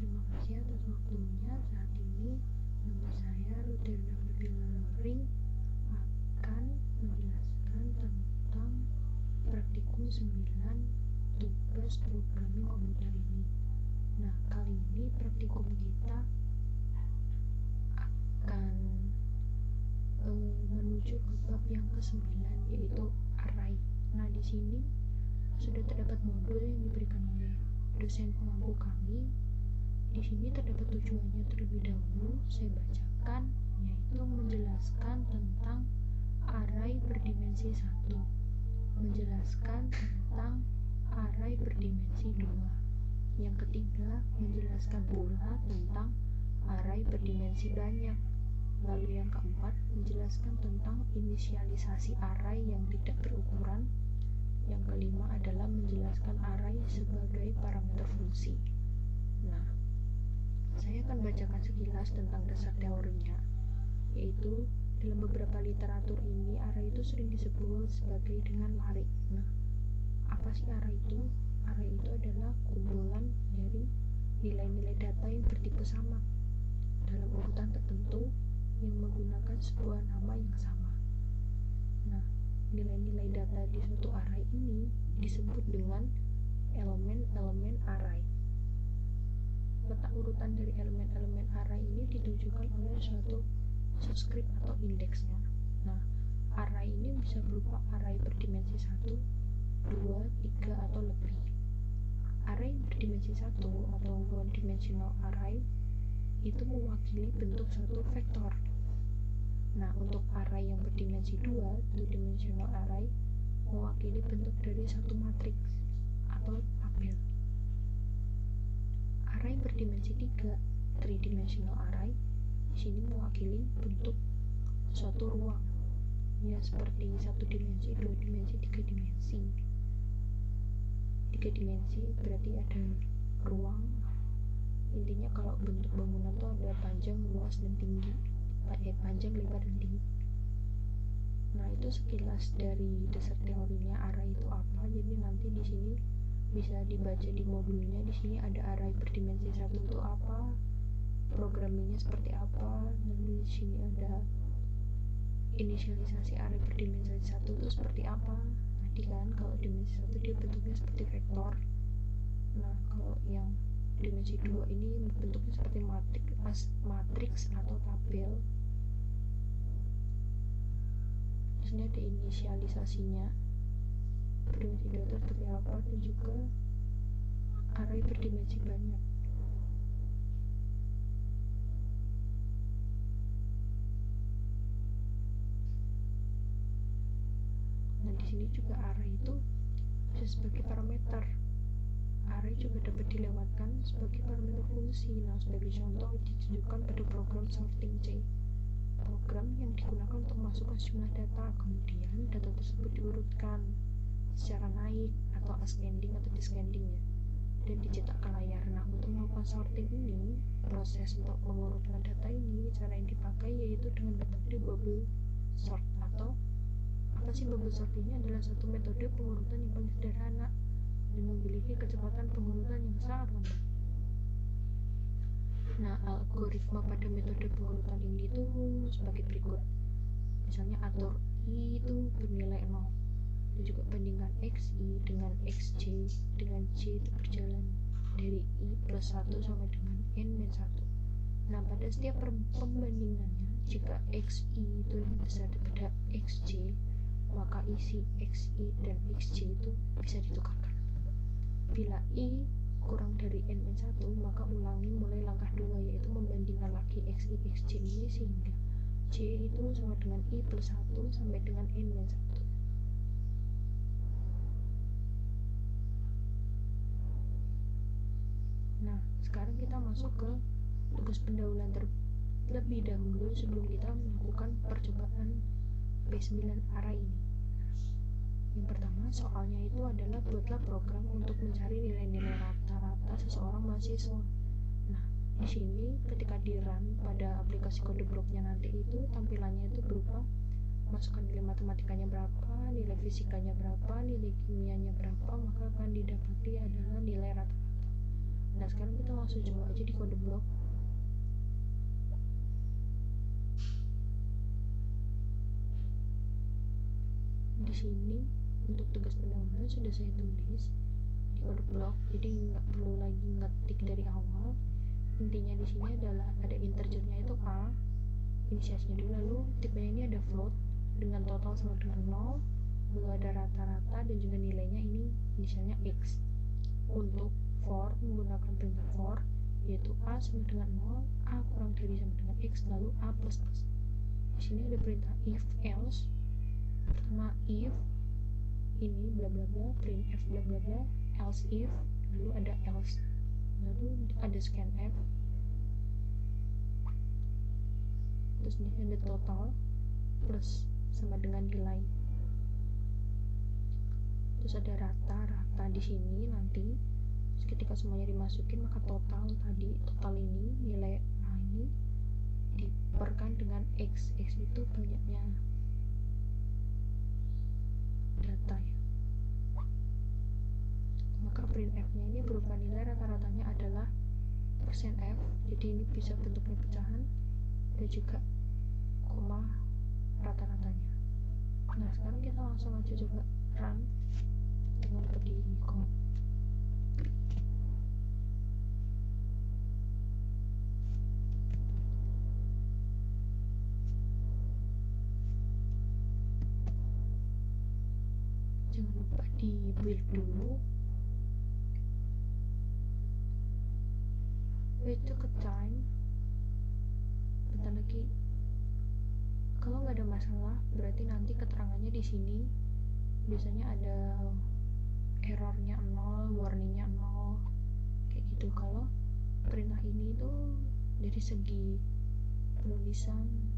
terima kasih atas waktunya. Saat ini nama saya Ruderna Febiola Loring akan menjelaskan tentang praktikum 9 tugas programming komputer ini. Nah, kali ini praktikum kita akan menuju ke bab yang ke-9, yaitu array. Nah, di sini sudah terdapat modul yang diberikan oleh dosen pengampu kami. Di sini terdapat tujuannya terlebih dahulu saya bacakan, yaitu menjelaskan tentang array berdimensi 1, menjelaskan tentang array berdimensi 2. Yang ketiga, menjelaskan pula tentang array berdimensi banyak. Lalu yang keempat, menjelaskan tentang inisialisasi array yang tidak berukuran. Yang kelima adalah menjelaskan array sebagai parameter fungsi. Nah, saya akan bacakan sekilas tentang dasar teorinya, yaitu dalam beberapa literatur ini array itu sering disebut sebagai dengan larik. Nah, apa sih array itu? Array itu adalah kumpulan dari nilai-nilai data yang bertipe sama dalam urutan tertentu yang menggunakan sebuah nama yang sama. Nah, nilai-nilai data di suatu array ini disebut dengan elemen-elemen array. Letak urutan dari elemen-elemen array ini ditujukan oleh suatu subscript atau indeksnya. Nah, array ini bisa berupa array berdimensi 1, 2, 3, atau lebih. Array berdimensi 1 atau one dimensional array itu mewakili bentuk suatu vektor. Nah, untuk array yang berdimensi 2, two-dimensional array, mewakili bentuk dari satu matriks atau tabel. Array berdimensi 3, three-dimensional array, di sini mewakili bentuk suatu ruang, ya seperti 1 dimensi, 2 dimensi, 3 dimensi. 3 dimensi berarti ada ruang. Intinya kalau bentuk bangunan itu ada panjang, luas, dan tinggi. Panjang, lebar, dan tinggi. Nah, itu sekilas dari dasar teorinya array itu apa. Jadi nanti di sini bisa dibaca di modulnya. Di sini ada array berdimensi 1 itu apa, programmingnya seperti apa. Lalu di sini ada inisialisasi array berdimensi 1 itu seperti apa. Tadi kan kalau dimensi 1 dia bentuknya seperti vektor. Nah, kalau yang dimensi 2 ini bentuknya seperti matriks atau tabel. Di sini ada inisialisasinya berdimensi 2 itu seperti apa, dan juga array berdimensi banyak. Nah, di sini juga array itu bisa sebagai parameter. Array juga dapat dilewatkan sebagai parameter fungsi. Nah, sebagai contoh ditunjukkan pada program sorting C, program yang digunakan untuk masukkan sejumlah data, kemudian data tersebut diurutkan secara naik atau ascending atau descending ya, dan dicetak ke layar. Nah, untuk melakukan sorting ini, proses untuk mengurutkan data ini, cara yang dipakai yaitu dengan metode bubble sort. Atau apa sih bubble sort? Ini adalah satu metode pengurutan yang paling sederhana dan memiliki kecepatan pengurutan yang sangat lambat. Nah, algoritma pada metode pengurutan ini itu sebagai berikut. Misalnya atur I itu bernilai 0, dan juga bandingkan XI dengan XJ dengan J itu berjalan dari I plus 1 sampai dengan N min 1. Nah, pada setiap pembandingannya, jika XI itu lebih besar daripada XJ, maka isi XI dan XJ itu bisa ditukarkan. Bila I kurang dari N-1, maka ulangi mulai langkah 2, yaitu membandingkan lagi XI XJ ini sehingga J itu sama dengan I plus 1 sampai dengan N-1. Nah, sekarang kita masuk ke tugas pendahuluan terlebih dahulu sebelum kita melakukan percobaan B9 array ini. Yang pertama, soalnya itu adalah buatlah program untuk mencari nilai-nilai rata-rata seseorang mahasiswa. Nah, di sini ketika di run pada aplikasi kode bloknya nanti itu tampilannya itu berupa masukkan nilai matematikanya berapa, nilai fisikanya berapa, nilai kimianya berapa, maka akan didapati adalah nilai rata-rata. Nah, sekarang kita langsung coba aja di kode blok. Di sini untuk tugas pendahuluan sudah saya tulis di kode blok, jadi nggak perlu lagi ngetik dari awal. Intinya di sini adalah ada integernya itu a, inisiasinya dulu, lalu tipenya ini ada float dengan total sama dengan 0, lalu ada rata-rata dan juga nilainya ini inisialnya x. Untuk for menggunakan perintah for, yaitu a sama dengan 0, a kurang dari sama dengan x, lalu a plus plus. Di sini ada perintah if else. Pertama if ini bla bla bla, printf bla bla bla, else if, lalu ada else, lalu ada scanf, terus ini ada total plus sama dengan nilai, terus ada rata di sini nanti. Terus ketika semuanya dimasukin maka total ini nilai a ini diperkan dengan x itu banyaknya data ya, maka printf nya ini berupa nilai rata-ratanya adalah %f, jadi ini bisa bentuknya pecahan, dan juga koma rata-ratanya. Nah sekarang kita langsung aja coba run dengan di kom. Jangan lupa di build dulu. Wait to ke time. Bentar lagi. Kalau nggak ada masalah, berarti nanti keterangannya di sini biasanya ada errornya 0, warningnya 0, kayak gitu. Kalau perintah ini tuh dari segi penulisan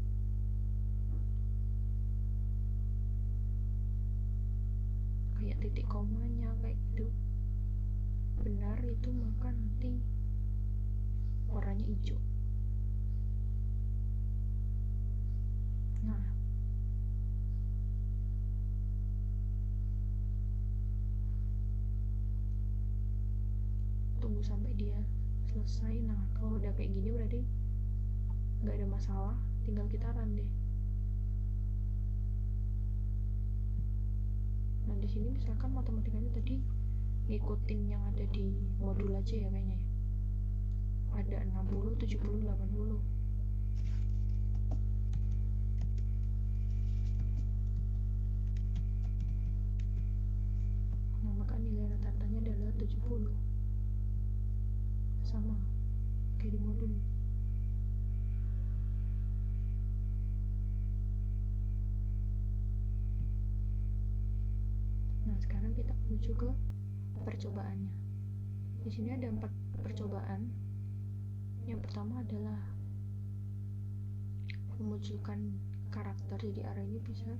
kayak titik komanya kayak gitu benar itu, maka nanti warnanya hijau. Nah tunggu sampai dia selesai. Nah kalau udah kayak gini berarti nggak ada masalah, tinggal kita run deh. Nah di sini misalkan matematikanya tadi ngikutin yang ada di modul aja ya kayaknya ya. Ada 60, 70, 80. Nah maka nilai rata-ratanya adalah 70, sama kayak di modul. Nah sekarang kita menuju ke percobaannya. Di sini ada 4 percobaan. Yang pertama adalah memunculkan karakter, jadi array ini bisa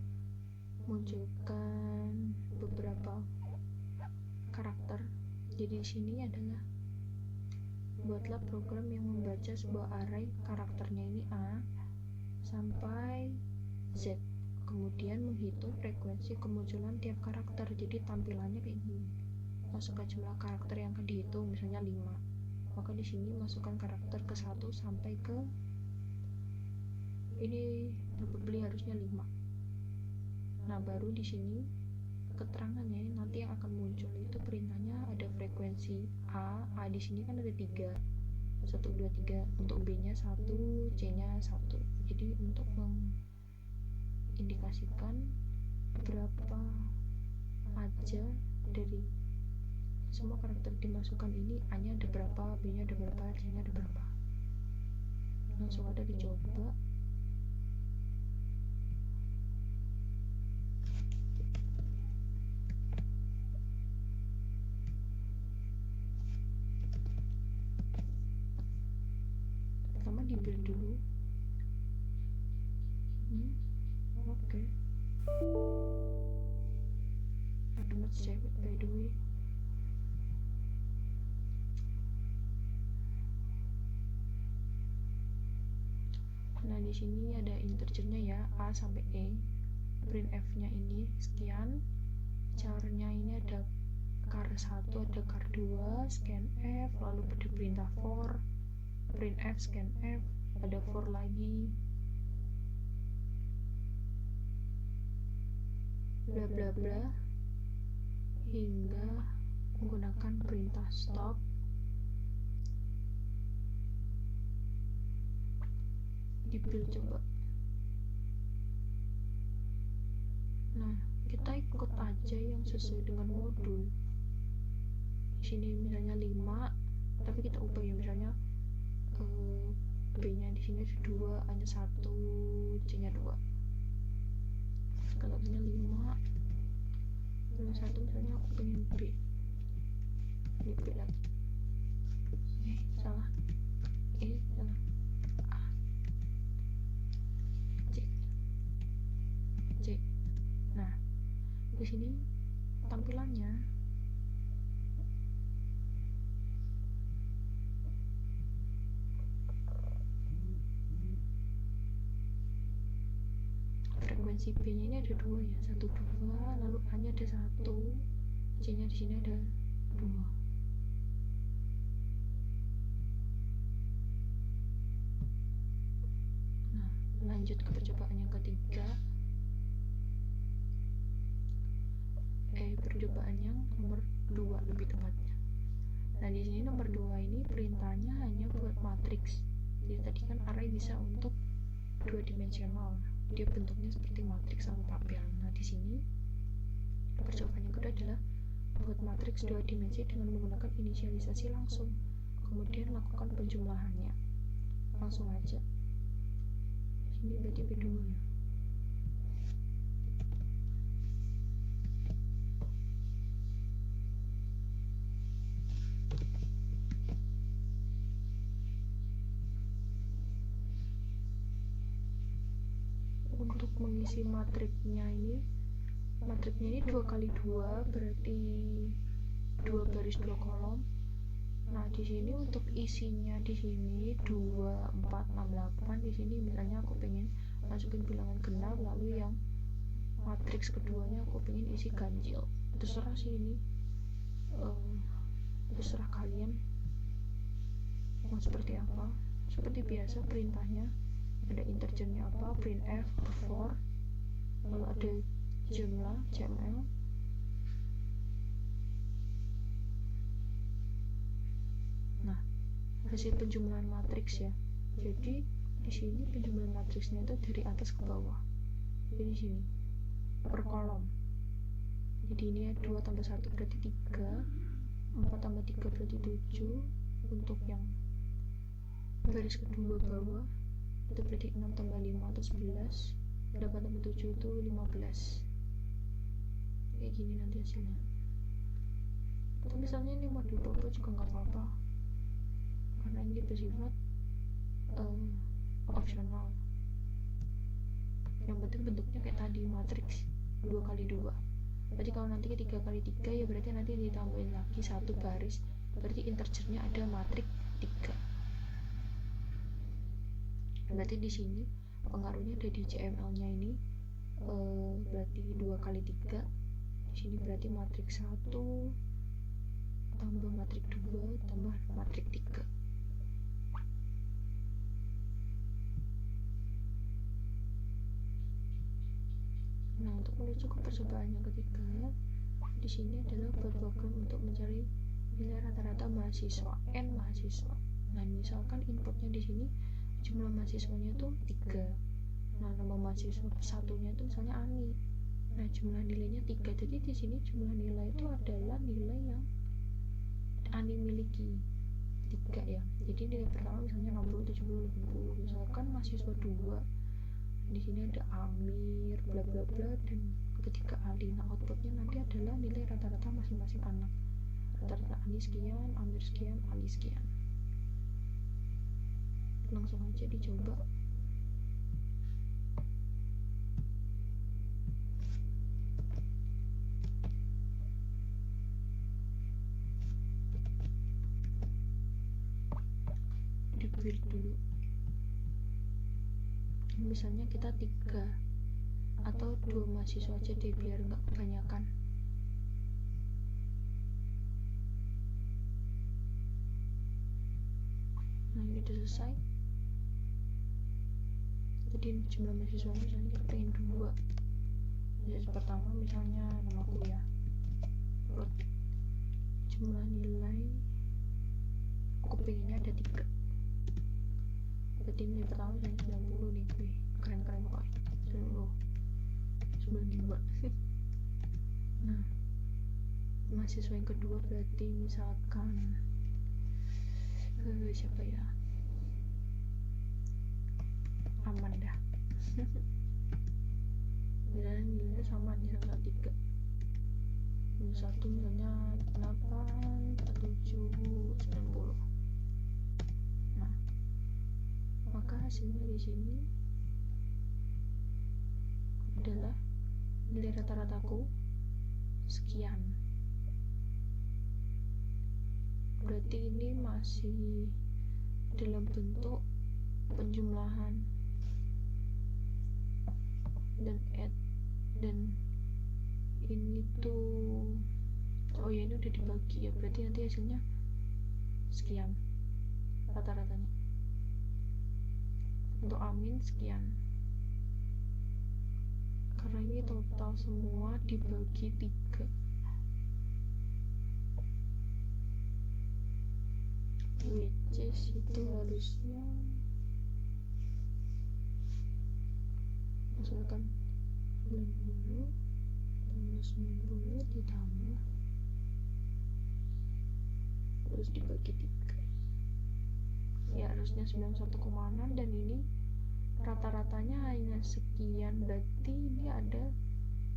munculkan beberapa karakter. Jadi di sini adalah buatlah program yang membaca sebuah array, karakternya ini A sampai Z, kemudian menghitung frekuensi kemunculan tiap karakter. Jadi tampilannya kayak gini, masukkan jumlah karakter yang akan dihitung, misalnya 5, maka di sini masukkan karakter ke 1 sampai ke ini probably harusnya 5. Nah baru di sini keterangannya nanti yang akan muncul itu perintahnya ada frekuensi A di sini kan ada 3, 1, 2, 3, untuk B nya 1, C nya 1. Jadi untuk mengindikasikan berapa aja dari semua karakter dimasukkan ini, A nya ada berapa, B nya ada berapa, C nya ada berapa. Langsung ada dicoba. Pertama di build dulu. Oke. I do not save it by the way. Nah di sini ada integernya ya, A sampai E. Printf nya ini sekian. Carnya ini ada car 1 ada car 2 scan F, lalu ada perintah for, print F, scan F, ada for lagi, bla bla bla, hingga menggunakan perintah stop di build coba. Nah, kita ikut aja yang sesuai dengan modul. Di sini misalnya 5, tapi kita ubah ya, misalnya B-nya di sini ada 2, A-nya 1, C-nya 2. Kalau misalnya 5, misalnya 1, misalnya aku pengen B. Ini B lagi. Salah. Salah. A. C. Nah, di sini tampilannya frekuensi B-nya ini ada 2 ya, 1 2, lalu A-nya ada 1, C-nya di sini ada 2. Nah, lanjut ke percobaan yang ketiga. Percobaan yang nomor 2 lebih tepatnya. Nah, di sini nomor 2 ini perintahnya hanya buat matriks. Jadi tadi kan array bisa untuk 2 dimensional. Dia bentuknya seperti matriks atau tabel. Nah, di sini percobaan yang kedua adalah buat matriks 2 dimensi dengan menggunakan inisialisasi langsung. Kemudian lakukan penjumlahannya. Langsung aja. Ini berarti B2 ya. Untuk mengisi matriknya ini 2 kali 2 berarti 2 baris 2 kolom. Nah, di sini untuk isinya di sini 2 4 6 8. Di sini misalnya aku pengen masukin bilangan genap, lalu yang matriks keduanya aku pengen isi ganjil. Terserah sih ini. Terserah kalian mau seperti apa. Seperti biasa perintahnya ada integernya apa, print F, for, lalu ada jumlah CML. Nah, hasil penjumlahan matriks ya. Jadi di sini penjumlahan matriksnya itu dari atas ke bawah. Jadi di sini per kolom. Jadi ini 2 tambah 1 berarti 3, 4 tambah 3 berarti 7. Untuk yang baris kedua bawah itu berarti 6 tambah 5 atau 11, 8 tambah 7 itu 15. Kayak gini nanti hasilnya. Atau misalnya ini mau diubah juga nggak apa-apa, karena ini bersifat opsional. Yang penting bentuknya kayak tadi, matriks 2 kali 2. Berarti kalau nanti 3 kali 3 ya berarti nanti ditambahin lagi 1 baris, berarti integernya ada matriks 3. Berarti di sini pengaruhnya ada di CML-nya ini, berarti 2 kali 3. Di sini berarti matriks 1 tambah matriks 2 tambah matriks 3. Nah, untuk menuju ke percobaan yang ketiga, di sini adalah buat program untuk mencari nilai rata-rata mahasiswa, n mahasiswa. Nah, misalkan inputnya di sini jumlah mahasiswanya itu 3. Nah, nama mahasiswa satunya itu misalnya Ani. Nah, jumlah nilainya 3. Jadi di sini jumlah nilai itu adalah nilai yang Ani miliki 3 ya. Jadi nilai pertama misalnya 60, 70, 80. Misalkan mahasiswa 2. Di sini ada Amir, bla bla bla, dan ketiga Ali. Nah, outputnya nanti adalah nilai rata-rata masing-masing anak. Rata-rata Ani sekian, Amir sekian, Ali sekian. Langsung aja dicoba. Di build dulu. Misalnya kita 3 atau 2 mahasiswa aja deh biar nggak kebanyakan. udah selesai, jadi jumlah mahasiswa misalnya kita pengen 2, jadi pertama misalnya nama kuliah, terus jumlah nilai aku pengennya ada 3, berarti nilai pertama misalnya 90 nih, keren-keren pokoknya 92. Nah, mahasiswa yang kedua berarti misalkan siapa ya, aman dah. Misalnya nilainya sama nih sama 3, satu misalnya 8, 7, 90. Nah, maka hasilnya di sini adalah nilai rata-rataku sekian. Berarti ini masih dalam bentuk penjumlahan dan add, dan ini tuh oh ya, ini udah dibagi ya, berarti nanti hasilnya sekian rata-ratanya. Untuk amin sekian, karena ini total semua dibagi 3, which is itu harusnya misalkan 90 tambah 90 ditambah terus dibagi 3, ya harusnya 91,6, dan ini rata-ratanya hanya sekian. Berarti ini ada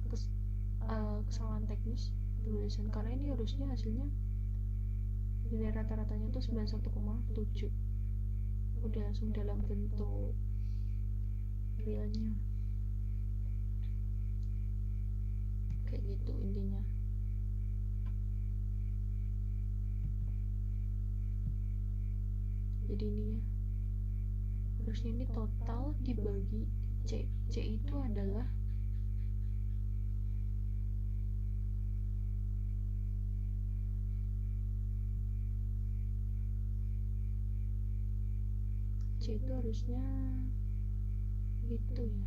kesalahan teknis tulisan, karena ini harusnya hasilnya nilai rata-ratanya tuh 91,7, udah langsung dalam bentuk realnya kayak gitu intinya. Jadi ini ya, harusnya ini total dibagi C. C itu adalah C itu harusnya itu ya,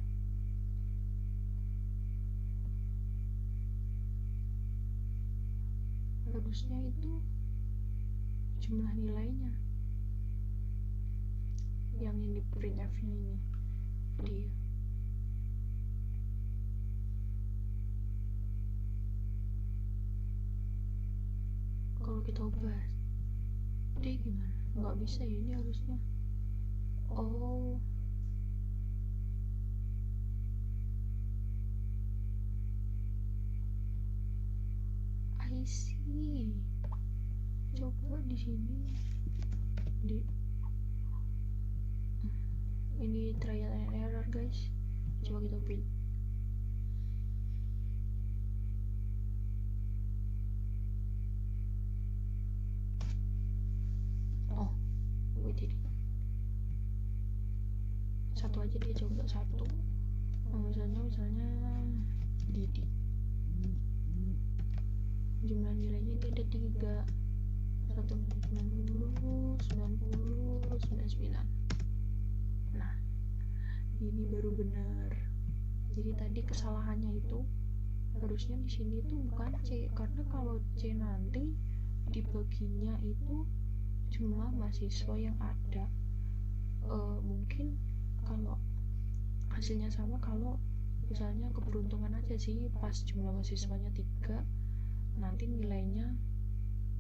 harusnya itu jumlah nilainya yang ini printf nya ini dia. Kalau kita ubah D gimana? Nggak bisa ya, ini harusnya oh I see. Coba di sini D, ini trial and error guys, coba kita print. Oh wait, ini satu aja dia, coba satu. misalnya Didi, jumlah nilainya itu ada 3, 190, 90, 99. Nah, ini baru benar. Jadi tadi kesalahannya itu harusnya di sini tuh bukan C, karena kalau C nanti dibaginya itu jumlah mahasiswa yang ada. Mungkin kalau hasilnya sama, kalau misalnya keberuntungan aja sih pas jumlah mahasiswanya 3, nanti nilainya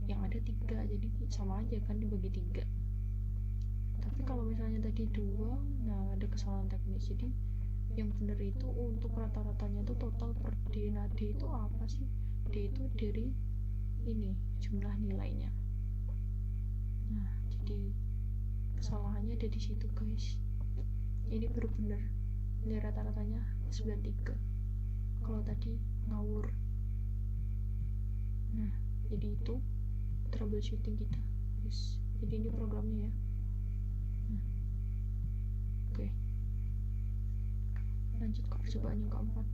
yang ada 3, jadi sama aja kan dibagi 3. Tapi kalau misalnya tadi 2, nah ada kesalahan teknis. Jadi yang benar itu untuk rata-ratanya itu total per D. Nah D itu apa sih? D itu dari ini jumlah nilainya. Nah jadi kesalahannya ada di situ guys. Ini baru benar, nilai rata-ratanya 93. Kalau tadi ngawur. Nah jadi itu troubleshooting kita guys. Jadi ini programnya ya. Oke. Lanjut ke percobaan yang keempat,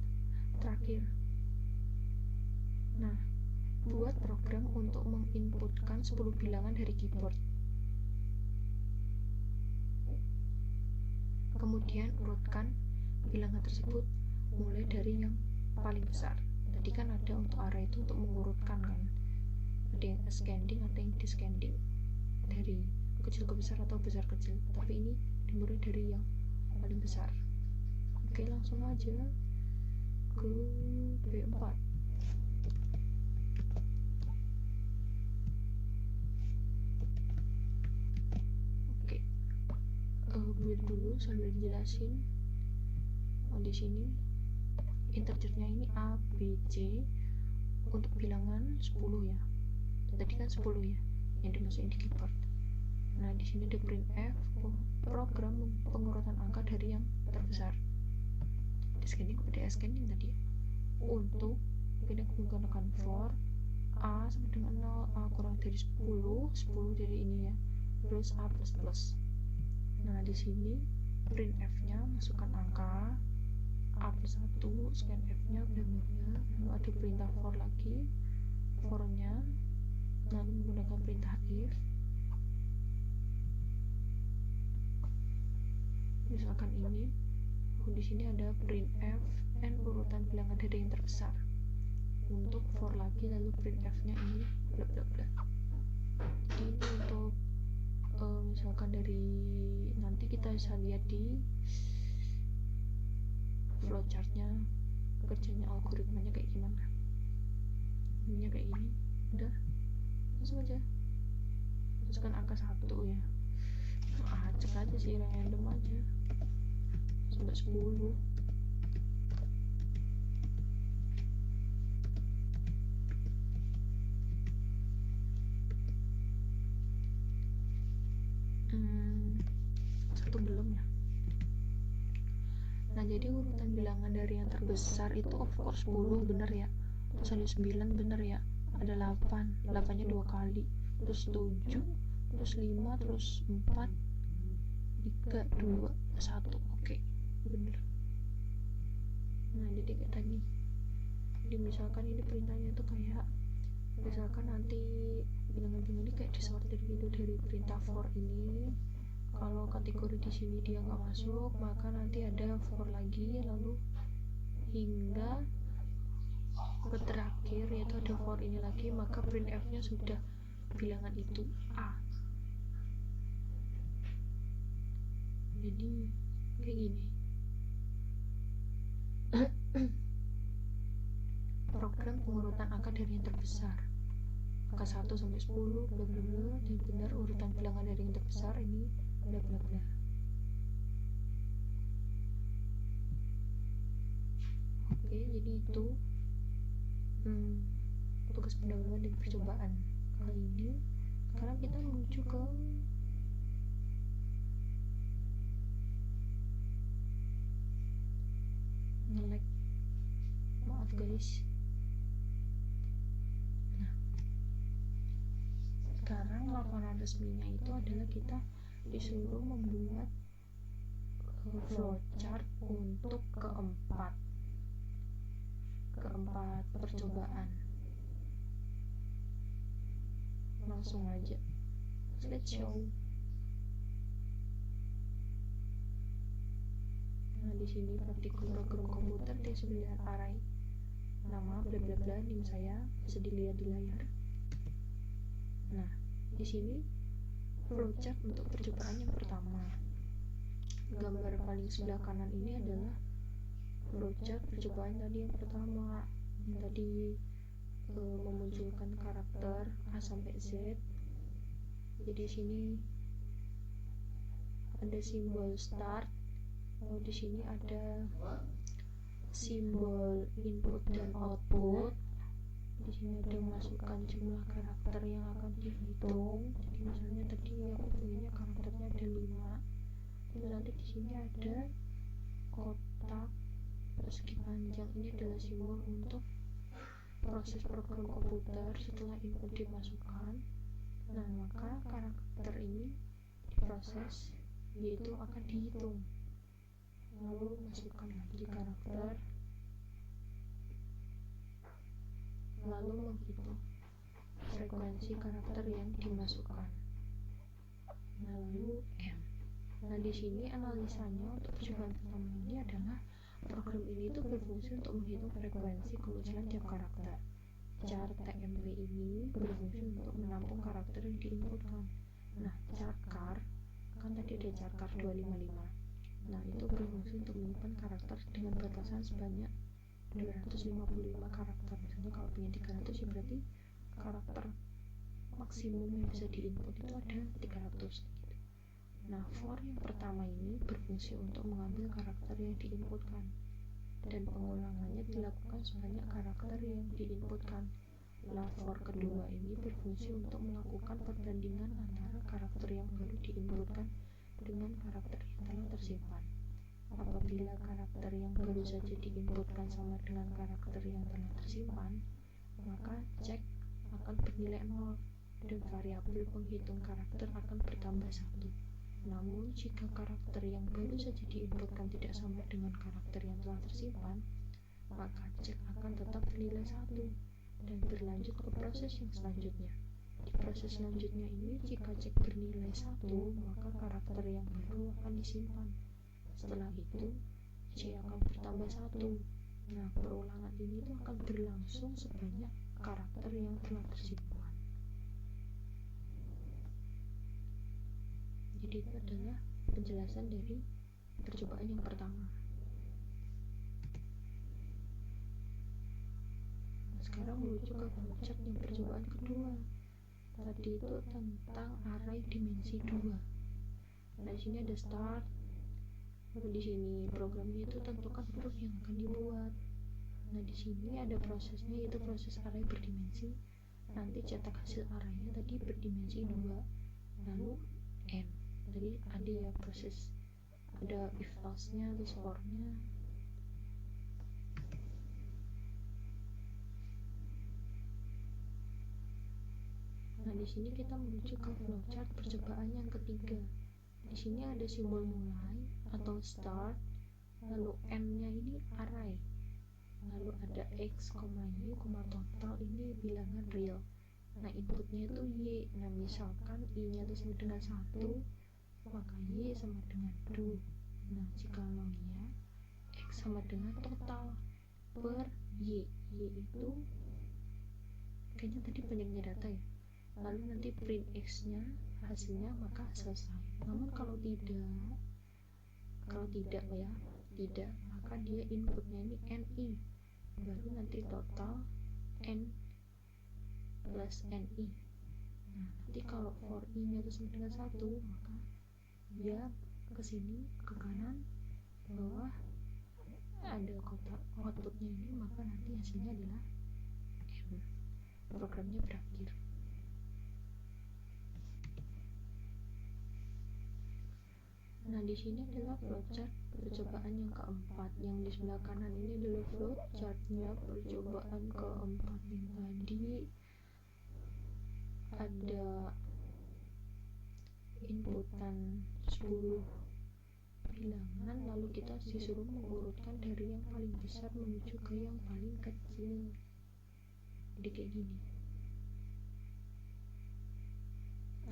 terakhir. Nah, buat program untuk menginputkan 10 bilangan dari keyboard. Kemudian urutkan bilangan tersebut mulai dari yang paling besar. Tadi kan ada untuk array itu untuk mengurutkan kan, ada yang ascending atau yang descending, dari kecil ke besar atau besar kecil, tapi ini dimulai dari yang paling besar. Oke, langsung aja ke B4. Oke, build dulu sambil dijelasin. Di sini integernya ini A, B, C untuk bilangan 10 ya. Tadi kan 10 ya yang dimasukin di keyboard. Nah, di sini ada printf, program pengurutan angka dari yang terbesar. Descending pada ascending tadi ya. Untuk kita menggunakan for A sama dengan 0, A kurang dari 10, 10 dari ini ya, terus A plus plus. Nah, di sini printf-nya masukkan angka A plus 1, scanf-nya bla bla bla, lalu ada perintah for lagi, for-nya, lalu menggunakan perintah if. Misalkan ini, di sini ada printf n urutan bilangan dari yang terbesar. Untuk for lagi, lalu printf-nya ini bla bla bla. Jadi ini untuk misalkan dari nanti kita bisa lihat di flowchartnya kerjanya algoritmanya kayak gimana. Ininya kayak gini, udah langsung aja masukkan angka 1 ya, acak aja sih, random aja sampai 10. Satu belum ya. Nah, jadi urutan bilangan dari yang terbesar itu of course 10 bener ya, terus ada 9 bener ya, ada 8, 8-nya 2 kali, terus 7, terus 5, terus 4, 3, 2, 1. Oke, bener. Nah, jadi kayak tadi, jadi misalkan ini perintahnya tuh kayak misalkan nanti bilangan-bilangan ini kayak disortir gitu dari perintah for ini. Kalau kategori di sini dia nggak masuk, maka nanti ada for lagi, lalu hingga ke terakhir yaitu ada for ini lagi, maka printf-nya sudah bilangan itu A. Jadi kayak gini. Program pengurutan angka dari yang terbesar, angka 1 sampai 10 bla bla bla, dan benar urutan bilangan dari yang terbesar ini bla bla bla. Oke, jadi itu tugas pendahuluan dan percobaan kali ini. Sekarang kita menuju ke nge-lag, maaf guys. Nah, sekarang laporan resminya itu adalah kita disuruh membuat flowchart untuk keempat percobaan. Langsung aja, let's show. Nah, di sini praktikum program komputer T9 array, nama bla bla bla, nim saya bisa dilihat di layar. Nah, di sini flowchart untuk percobaan yang pertama. Gambar paling sebelah kanan ini adalah flowchart percobaan tadi yang pertama, yang tadi memunculkan karakter A sampai Z. Jadi di sini ada simbol start, lalu di sini ada simbol input dan output. Di sini ada masukkan jumlah karakter yang akan dihitung. Jadi misalnya tadi aku pengennya karakternya ada 5. Terus nanti di sini ada kotak persegi panjang, ini adalah simbol untuk proses program komputer setelah input dimasukkan. Nah, maka karakter ini diproses, yaitu akan dihitung. Lalu masukkan lagi karakter, lalu menghitung frekuensi karakter yang dimasukkan. Lalu M. Nah, di sini analisanya untuk percobaan pertama ini adalah program ini tuh berfungsi untuk menghitung frekuensi kemunculan tiap karakter. Char TMP ini berfungsi untuk menampung karakter yang diinputkan. Nah, char kan tadi ada char 255. Nah, itu berfungsi untuk menyimpan karakter dengan batasan sebanyak 255 karakter. Misalnya kalau punya 300 ya berarti karakter maksimum yang bisa diinput itu ada 300 gitu. Nah, for yang pertama ini berfungsi untuk mengambil karakter yang diinputkan dan pengulangannya dilakukan sebanyak karakter yang diinputkan. Nah, for kedua ini berfungsi untuk melakukan perbandingan antara karakter yang baru diinputkan dengan karakter yang telah tersimpan. Apabila karakter yang baru saja diinputkan sama dengan karakter yang telah tersimpan, maka cek akan bernilai 0 dan variabel penghitung karakter akan bertambah 1. Namun, jika karakter yang baru saja diinputkan tidak sama dengan karakter yang telah tersimpan, maka cek akan tetap bernilai 1 dan berlanjut ke proses yang selanjutnya. Di proses selanjutnya ini, jika cek bernilai 1, maka karakter yang baru akan disimpan. Setelah itu, C akan bertambah 1. Nah, perulangan ini tuh akan berlangsung sebanyak karakter yang telah tersimpan. Jadi itu adalah penjelasan dari percobaan yang pertama. Nah, sekarang menuju ke flowchart yang percobaan kedua. Tadi itu tentang array dimensi 2. Nah, di sini ada start. Lalu di sini programnya itu tentukan huruf yang akan dibuat. Nah, di sini ada prosesnya, yaitu proses array berdimensi. Nanti cetak hasil arraynya tadi berdimensi 2. Lalu n. Jadi ada ya proses, ada if else nya, terus for nya. Nah, di sini kita menuju ke flowchart percobaan yang ketiga. Di sini ada simbol mulai atau start, lalu n nya ini array, lalu ada x, y, total ini bilangan real. Nah, inputnya itu y. Nah, misalkan i nya itu sama dengan 1, maka y sama dengan 2. Nah, jika ya x sama dengan total per y itu kayaknya tadi banyaknya data ya. Lalu nanti print x nya hasilnya, maka selesai. Namun kalau tidak ya, maka dia inputnya ini ni, baru nanti total n plus ni. Nah, nanti kalau for i nya itu sama dengan 1, maka dia ke sini, ke kanan, bawah ada kotak outputnya ini, maka nanti hasilnya adalah n. Programnya berakhir. Nah, di sini adalah flowchart percobaan yang keempat. Yang di sebelah kanan ini adalah flowchartnya percobaan keempat yang tadi ada inputan 10 bilangan, lalu kita disuruh mengurutkan dari yang paling besar menuju ke yang paling kecil. Jadi kayak gini.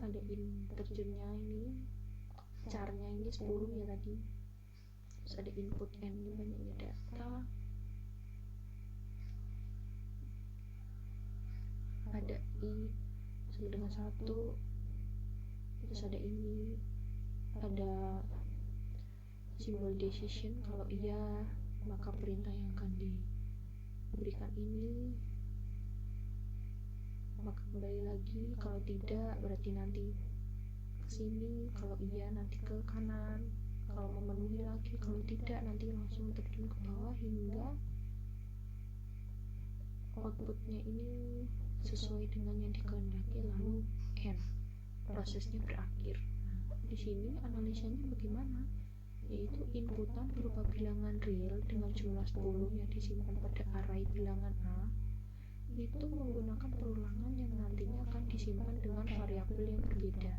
Ada integernya ini, carnya ini 10 ya tadi. Terus ada input n ini banyaknya data. Ada i sama dengan 1. Terus ada ini, ada simbol decision, kalau iya maka perintah yang akan diberikan ini, maka kembali lagi, kalau tidak berarti nanti ke sini, kalau iya nanti ke kanan, kalau memenuhi lagi, kalau tidak nanti langsung terjun ke bawah hingga outputnya ini sesuai dengan yang dikehendaki, lalu n, prosesnya berakhir. Nah, di sini analisanya bagaimana? Yaitu inputan berupa bilangan real dengan jumlah 10 yang disimpan pada array bilangan A itu menggunakan perulangan yang nantinya akan disimpan dengan variabel yang berbeda.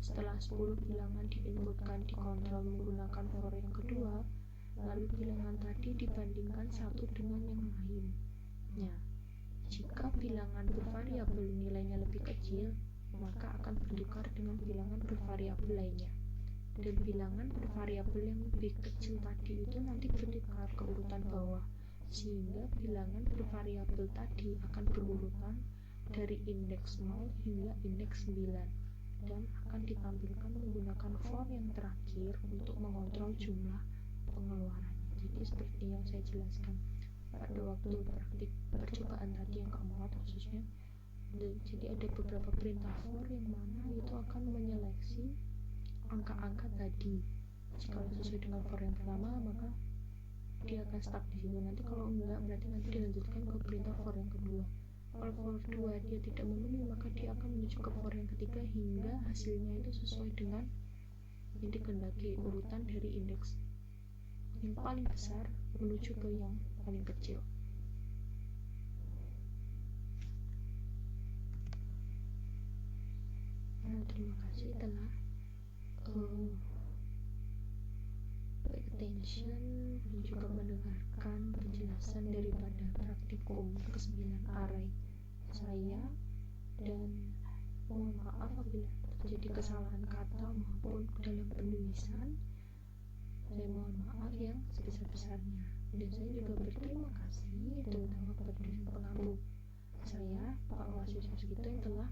Setelah 10 bilangan diinputkan dikontrol menggunakan for yang kedua, lalu bilangan tadi dibandingkan satu dengan yang lainnya. Jika bilangan bervariabel nilainya lebih kecil, maka akan bertukar dengan bilangan bervariabel lainnya. dan bilangan bervariabel yang lebih kecil tadi itu nanti bertukar ke urutan bawah, sehingga bilangan bervariabel tadi akan berurutan dari indeks 0 hingga indeks 9 dan akan ditampilkan menggunakan for yang terakhir untuk mengontrol jumlah pengeluarannya. Jadi seperti yang saya jelaskan pada waktu praktik percobaan tadi yang keempat khususnya, jadi ada beberapa perintah for yang mana itu akan menyeleksi angka-angka tadi. Jika sesuai dengan for yang pertama maka dia akan stuck di situ. Nanti kalau enggak berarti nanti dilanjutkan ke perintah for yang kedua. Kalau for 2 dia tidak memenuhi maka dia akan menuju ke for yang ketiga hingga hasilnya itu sesuai dengan yang dikehendaki urutan dari indeks yang paling besar menuju ke yang paling kecil. Nah, terima kasih telah pay attention dan juga mendengarkan penjelasan daripada praktikum ke-9 array saya, dan mohon maaf apabila terjadi kesalahan kata maupun dalam penulisan. Saya mohon maaf yang sebesar-besarnya, dan saya juga berterima kasih terutama kepada dosen pengampu saya, Pak Wasis Waskito, yang telah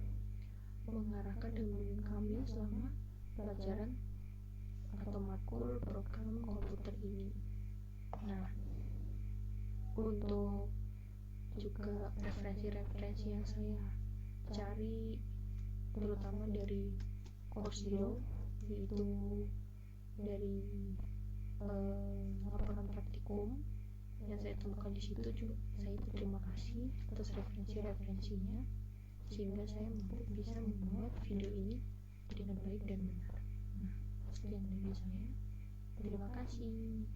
mengarahkan dan membimbing kami selama pelajaran atau matkul program komputer ini. Nah, untuk juga referensi-referensi yang saya cari terutama dari Course Hero, yaitu dari laporan praktikum yang saya temukan di situ, juga saya berterima kasih atas referensi-referensinya sehingga saya bisa membuat video ini dengan baik dan benar. Nah, sekian dari saya. Terima kasih.